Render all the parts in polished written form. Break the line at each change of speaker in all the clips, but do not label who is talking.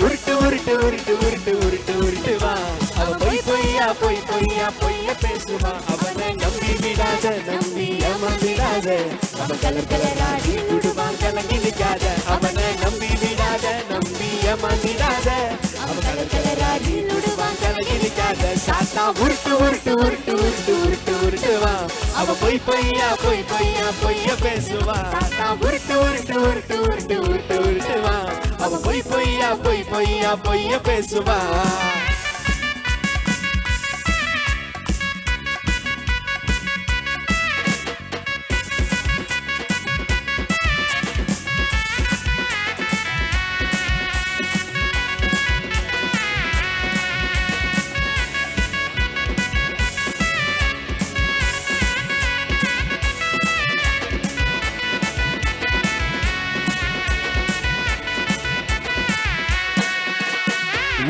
உருட்டு உருட்டு உருட்டு உருட்டு உருட்டு உருட்டுவா. அவ பொய் பொய்யா பொய் பொய்யா பொய்ய பேசுவா. அவனை நம்பி விடாத நம்பி ஏமாந்திடாத. அவன் கலர் கலராடி விடுவான் கலங்கி நிற்காத. அவனை நம்பி விடாத நம்பி ஏமாந்திடாத. அவன் கலர் கலராடி விடுவான் கலங்கி நிற்காத. சாத்தா உருட்டு உருட்டு உருட்டு உருட்டு உருட்டு உருட்டுவா. அவ பொய் பொய்யா பொய் பொய்யா பொய்ய பேசுவா. சாத்தா உருட்டு உருட்டு உருட்டு உருட்டு உருட்டு உருட்டுவா. அவ பொய் பொய்யா பொய் பொய்யா பொய்ய பேசுவா.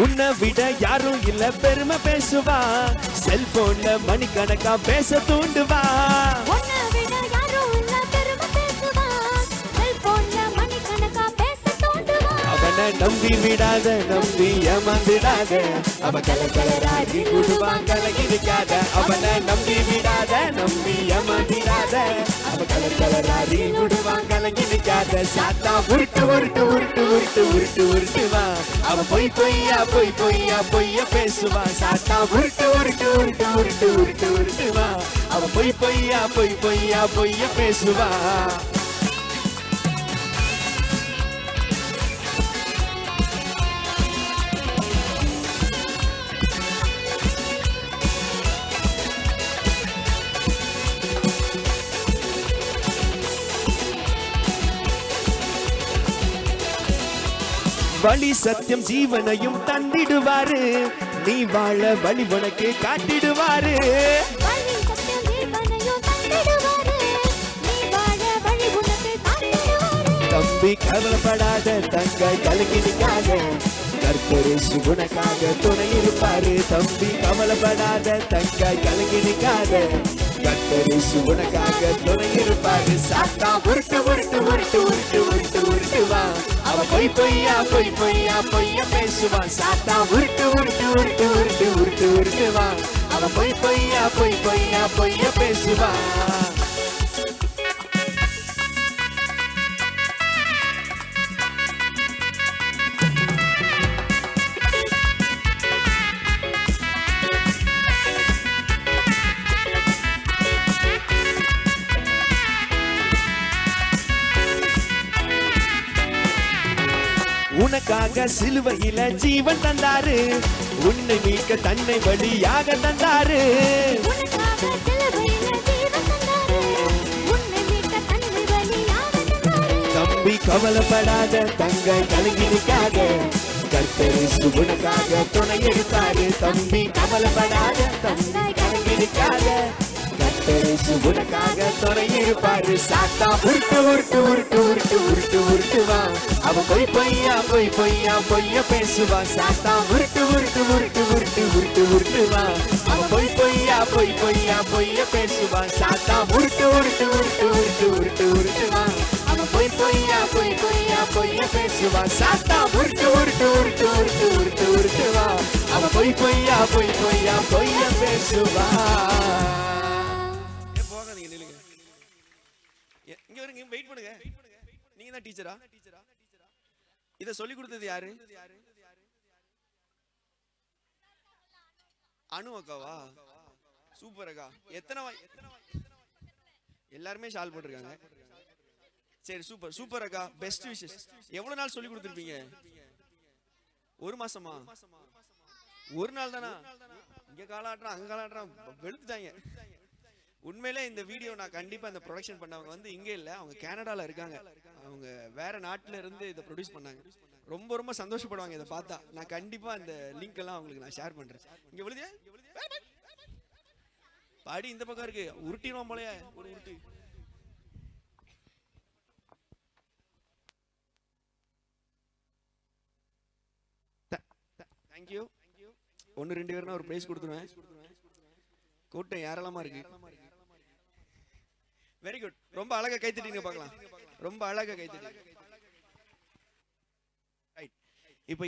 உன்னை விட யாரும் இல்ல பெருமை பேசுவா. செல்போன்ல மணிக்கணக்கா பேச தூண்டுவா.
உன்னை விட யாரும் இல்ல பெருமை பேசுவா. செல்போன்ல மணிக்கணக்கா பேச தூண்டுவா.
அவனை நம்பி விடாத நம்பி ஏமாந்திடாத. அவ கலர் கலராடி விடுவான் கலங்கி நிற்காத. அவனை நம்பி விடாத நம்பி ஏமாந்திடாத. அவ கலர் கலராடி விடுவான் கலங்கி நிற்காத. சாத்தா உருட்டு உருட்டு உருட்டு உருட்டு உருட்டு உருட்டுவா. அவ பொய் பொய்யா பொய் பொய்யா பொய்ய பேசுவா. சாத்தா உருட்டு உருட்டு உருட்டு உருட்டு உருட்டு உருட்டுவா. அவ பொய் பொய்யா பொய் பொய்யா பொய்ய பேசுவா. வழி சத்தியம் ஜீவனையும் தந்திடுவாரு. நீ வாழ வழி உனக்கு காட்டிடுவாரு.
வழி சத்தியம் ஜீவனையும் தந்திடுவாரு. நீ வாழ வழி உனக்கு காட்டிடுவாரு.
தம்பி கவலைப்படாத தங்காய் கலங்கி நிற்காத. கர்த்தர் உனக்காக துணை இருப்பாரு. தம்பி கவலைப்படாத தங்காய் கலங்கி நிற்காத. கர்த்தர் உனக்காக துணை இருப்பாரு. சாத்தா உருட்டு உருட்டு உருட்டு உருட்டு உருட்டு உருட்டுவா. அவ பொய் பொய்யா பொய் பொய்யா பொய்ய பேசுவா. சாத்தா உருட்டு உருட்டு உருட்டு உருட்டு உருட்டு உருட்டுவா. அவ பொய் பொய்யா பொய் பொய்யா பொய்ய பேசுவா. உனக்காக சிலுவையில ஜீவன் தந்தாரு. உன்னை மீட்க தன்னை வழியாக தந்தாரு.
உனக்காக சிலுவையில ஜீவன் தந்தாரு. உன்னை மீட்க தன்னை வழியாக தந்தாரு.
தம்பி கவலைப்படாத தங்காய் கலங்கி நிற்காத. கர்த்தர் உனக்காக துணை இருப்பாரு. தம்பி கவலைப்படாத தங்காய் கலங்கி நிற்காத. கர்த்தர் உனக்காக துணை இருப்பாரு. சாத்தா உருட்டு உருட்டு உருட்டு உருட்டு உருட்டு உருட்டுவா. அவ பொய் பொய்யா பொய் பொய்யா பொய்ய பேசுவா. சாத்தா உருட்டு உருட்டு உருட்டு உருட்டு உருட்டு உருட்டுவா. அவ பொய் பொய்யா பொய் பொய்யா பொய்ய பேசுவா. சாத்தா உருட்டு உருட்டு உருட்டு உருட்டு உருட்டு உருட்டுவா. அவ பொய் பொய்யா பொய் பொய்யா பொய்ய பேசுவா. சாத்தா உருட்டு உருட்டு உருட்டு உருட்டு உருட்டு உருட்டுவா. அவ பொய் பொய்யா பொய் பொய்யா பொய்ய பேசுவா. இங்க வருங்க, வெயிட் பண்ணுங்க. நீங்க தான் டீச்சரா? இத சொல்லி கொடுத்தது யாரு? அனு அக்காவா? சூப்பர் அக்கா. எத்தனை எல்லாருமே ஷால் போட்டிருக்காங்க. சரி, சூப்பர் சூப்பர் அக்கா. Best wishes. எவ்வளவு நாள் சொல்லி கொடுத்துருப்பீங்க? ஒரு மாசமா? ஒரு நாள் தானா? இங்க காலாட்டுறான் அங்க காலாட்டுறான் வெளுத்துட்டாங்க. உண்மையிலே இந்த வீடியோ நான் கண்டிப்பா இந்த ப்ரொடக்ஷன் பண்ணவங்க வந்து இங்கே இல்ல, அவங்க கனடால இருக்காங்க. அவங்க வேற நாட்டுல இருந்து இதை ப்ரொடியூஸ் பண்ணாங்க. ரொம்ப ரொம்ப சந்தோஷப்படுவாங்க இதை பார்த்தா. நான் கண்டிப்பா இந்த லிங்க் எல்லாம் அவங்களுக்கு நான் ஷேர் பண்றேன். இங்க விழுதியா பாடி இந்த பக்கம் இருக்கு. உருட்டிடுவோம் போலயே ஒரு உருட்டு. தேங்க்யூ. ஒன்னு ரெண்டு பேர்னா ஒரு பிரைஸ் கொடுத்துருவேன். கூட்டம் ஏராளமா இருக்கு. Very good. ரொம்ப அழகா கைத்தட்டிங்க பார்க்கலாம். ரொம்ப அழகா கைத்தட்டி. ரைட். இப்போ